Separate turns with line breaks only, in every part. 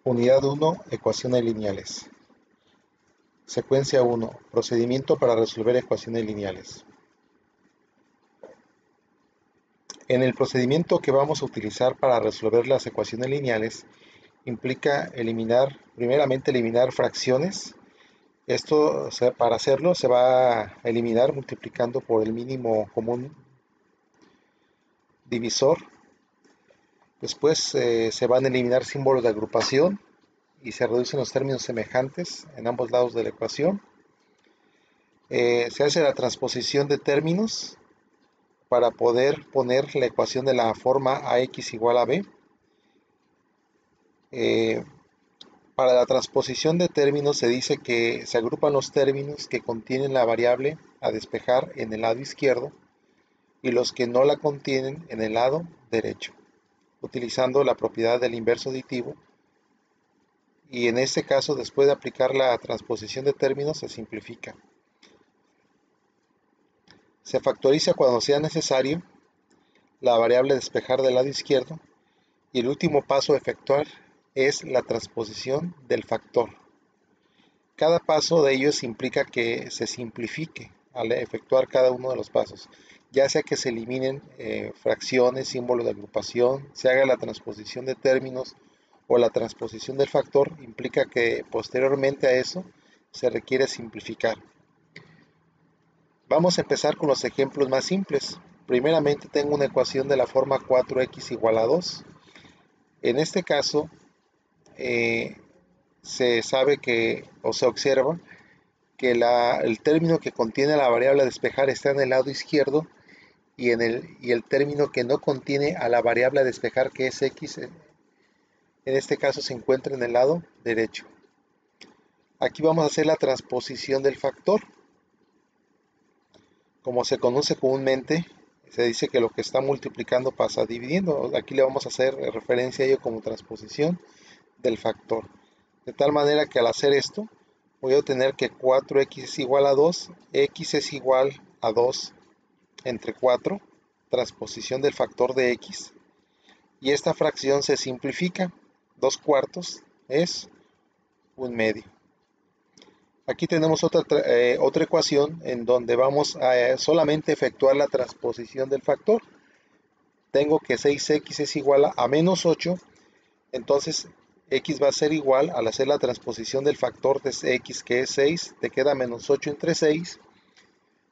Unidad 1, ecuaciones lineales. Secuencia 1, procedimiento para resolver ecuaciones lineales. En el procedimiento que vamos a utilizar para resolver las ecuaciones lineales, implica primeramente eliminar fracciones. Esto, para hacerlo, se va a eliminar multiplicando por el mínimo común divisor. Después se van a eliminar símbolos de agrupación y se reducen los términos semejantes en ambos lados de la ecuación. Se hace la transposición de términos para poder poner la ecuación de la forma ax igual a b. Para la transposición de términos se dice que se agrupan los términos que contienen la variable a despejar en el lado izquierdo y los que no la contienen en el lado derecho, utilizando la propiedad del inverso aditivo. Y en este caso, después de aplicar la transposición de términos, se simplifica. Se factoriza cuando sea necesario la variable a despejar del lado izquierdo y el último paso a efectuar es la transposición del factor. Cada paso de ellos implica que se simplifique al efectuar cada uno de los pasos, ya sea que se eliminen fracciones, símbolos de agrupación, se haga la transposición de términos o la transposición del factor, implica que posteriormente a eso se requiere simplificar. Vamos a empezar con los ejemplos más simples. Primeramente tengo una ecuación de la forma 4x igual a 2. En este caso, se sabe que, o se observa, que el término que contiene la variable a despejar está en el lado izquierdo y el término que no contiene a la variable a despejar, que es x, en este caso se encuentra en el lado derecho. Aquí vamos a hacer la transposición del factor. Como se conoce comúnmente, se dice que lo que está multiplicando pasa dividiendo. Aquí le vamos a hacer referencia a ello como transposición del factor. De tal manera que al hacer esto, voy a obtener que 4x es igual a 2, x es igual a 2 entre 4, transposición del factor de x, y esta fracción se simplifica. 2 cuartos es 1/2. Aquí tenemos otra ecuación en donde vamos a solamente efectuar la transposición del factor. Tengo que 6x es igual a menos 8, entonces x va a ser igual, al hacer la transposición del factor de x, que es 6, te queda menos 8 entre 6,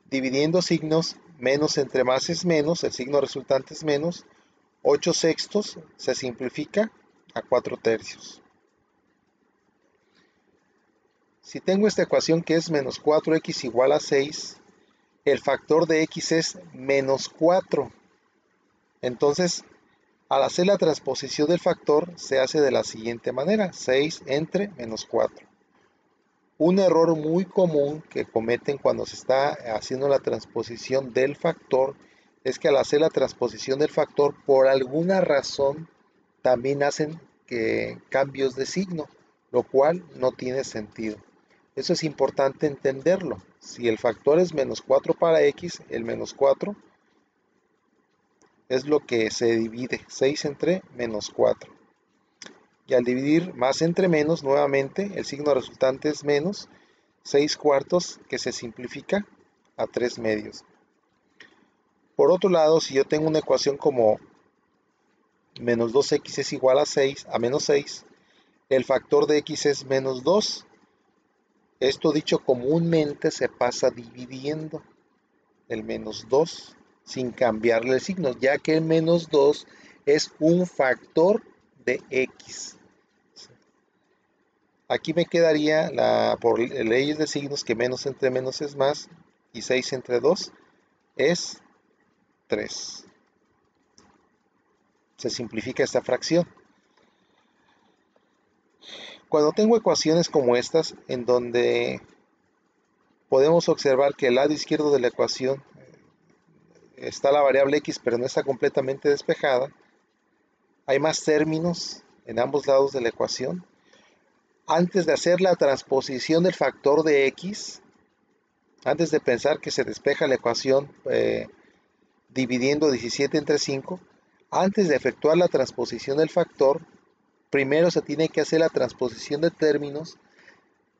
dividiendo signos, menos entre más es menos, el signo resultante es menos, 8 sextos se simplifica a 4 tercios. Si tengo esta ecuación que es menos 4x igual a 6, el factor de x es menos 4. Entonces, al hacer la transposición del factor, se hace de la siguiente manera: 6 entre menos 4. Un error muy común que cometen cuando se está haciendo la transposición del factor es que al hacer la transposición del factor, por alguna razón, también hacen cambios de signo, lo cual no tiene sentido. Eso es importante entenderlo. Si el factor es menos 4 para x, el menos 4 es lo que se divide, 6 entre menos 4. Y al dividir más entre menos, nuevamente, el signo resultante es menos 6 cuartos, que se simplifica a 3 medios. Por otro lado, si yo tengo una ecuación como menos 2x es igual a menos 6, el factor de x es menos 2. Esto dicho comúnmente se pasa dividiendo el menos 2 sin cambiarle el signo, ya que el menos 2 es un factor de x. Aquí me quedaría, por leyes de signos, que menos entre menos es más, y 6 entre 2 es 3. Se simplifica esta fracción. Cuando tengo ecuaciones como estas, en donde podemos observar que el lado izquierdo de la ecuación está la variable x, pero no está completamente despejada, hay más términos en ambos lados de la ecuación. Antes de hacer la transposición del factor de x, antes de pensar que se despeja la ecuación dividiendo 17 entre 5, antes de efectuar la transposición del factor, primero se tiene que hacer la transposición de términos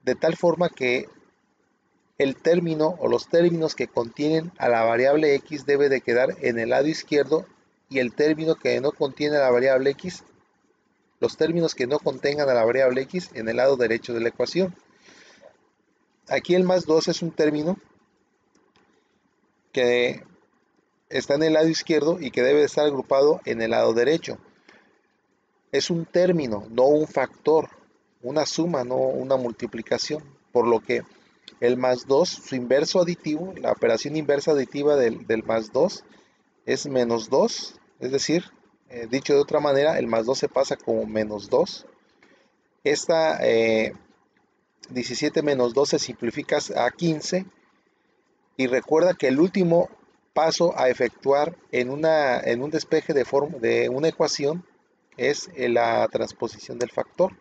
de tal forma que el término o los términos que contienen a la variable x debe de quedar en el lado izquierdo y el término que no contiene a la variable x, los términos que no contengan a la variable x en el lado derecho de la ecuación. Aquí el más 2 es un término que está en el lado izquierdo y que debe de estar agrupado en el lado derecho. Es un término, no un factor, una suma, no una multiplicación, por lo que el más 2, su inverso aditivo, la operación inversa aditiva del más 2 es menos 2, es decir, dicho de otra manera, el más 2 se pasa como menos 2. Esta 17 menos 2 se simplifica a 15 y recuerda que el último paso a efectuar en un despeje de una ecuación es la transposición del factor.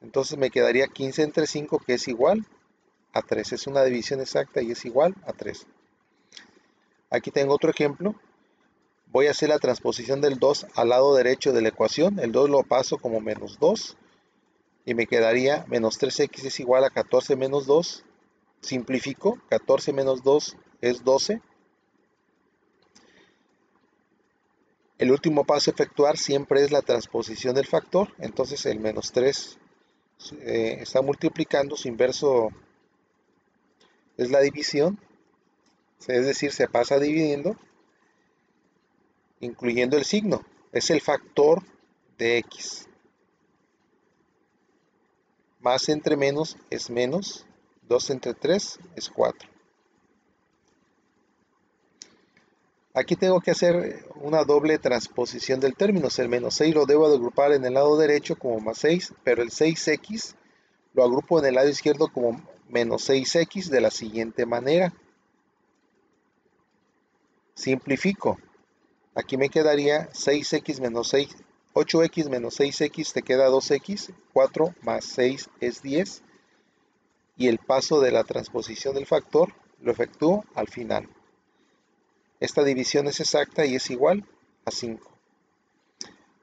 Entonces me quedaría 15 entre 5, que es igual a 3. Es una división exacta y es igual a 3. Aquí tengo otro ejemplo. Voy a hacer la transposición del 2 al lado derecho de la ecuación. El 2 lo paso como menos 2. Y me quedaría menos 3x es igual a 14 menos 2. Simplifico. 14 menos 2 es 12. El último paso a efectuar siempre es la transposición del factor. Entonces el menos 3 está multiplicando. Su inverso es la división. Es decir, se pasa dividiendo, incluyendo el signo. Es el factor de x. Más entre menos es menos. 2 entre 3 es 4. Aquí tengo que hacer una doble transposición del término. El menos 6 lo debo de agrupar en el lado derecho como más 6, pero el 6x lo agrupo en el lado izquierdo como menos 6x de la siguiente manera. Simplifico. Aquí me quedaría 6x menos 6, 8x menos 6x te queda 2x, 4 más 6 es 10. Y el paso de la transposición del factor lo efectúo al final. Esta división es exacta y es igual a 5.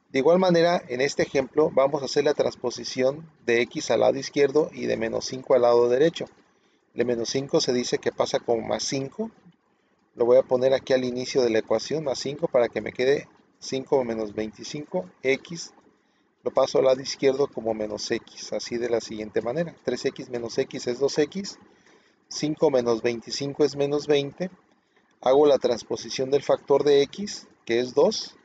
De igual manera, en este ejemplo vamos a hacer la transposición de x al lado izquierdo y de menos 5 al lado derecho. De menos 5 se dice que pasa como más 5. Lo voy a poner aquí al inicio de la ecuación, más 5, para que me quede 5 menos 25. X lo paso al lado izquierdo como menos x, así de la siguiente manera. 3x menos x es 2x. 5 menos 25 es menos 20. Hago la transposición del factor de x, que es 2.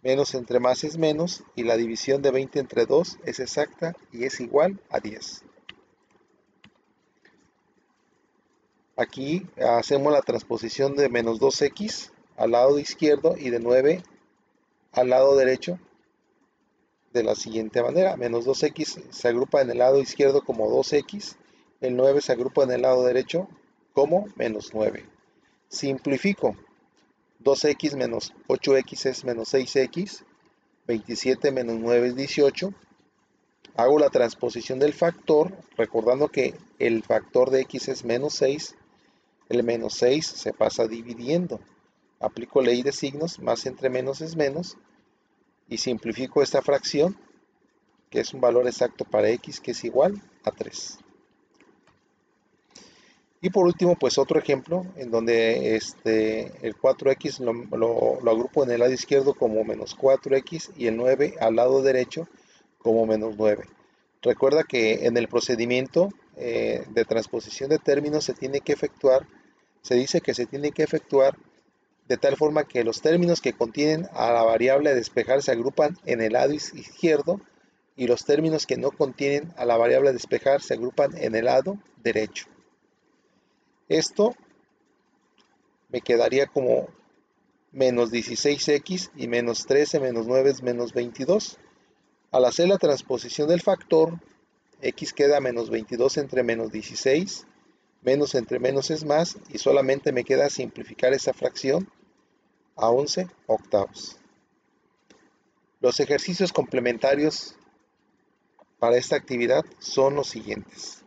Menos entre más es menos, y la división de 20 entre 2 es exacta y es igual a 10. Aquí hacemos la transposición de menos 2x al lado izquierdo y de 9 al lado derecho de la siguiente manera. Menos 2x se agrupa en el lado izquierdo como 2x, el 9 se agrupa en el lado derecho como menos 9. Simplifico. 2x menos 8x es menos 6x, 27 menos 9 es 18. Hago la transposición del factor, recordando que el factor de x es menos 6. El menos 6 se pasa dividiendo. Aplico ley de signos, más entre menos es menos, y simplifico esta fracción, que es un valor exacto para x, que es igual a 3. Y por último, pues otro ejemplo, en donde el 4x lo agrupo en el lado izquierdo como menos 4x y el 9 al lado derecho como menos 9. Recuerda que en el procedimiento de transposición de términos se dice que se tiene que efectuar de tal forma que los términos que contienen a la variable a despejar se agrupan en el lado izquierdo y los términos que no contienen a la variable a despejar se agrupan en el lado derecho. Esto me quedaría como menos 16x y menos 13 menos 9 es menos 22. Al hacer la transposición del factor, x queda menos 22 entre menos 16, menos entre menos es más, y solamente me queda simplificar esa fracción a 11 octavos. Los ejercicios complementarios para esta actividad son los siguientes.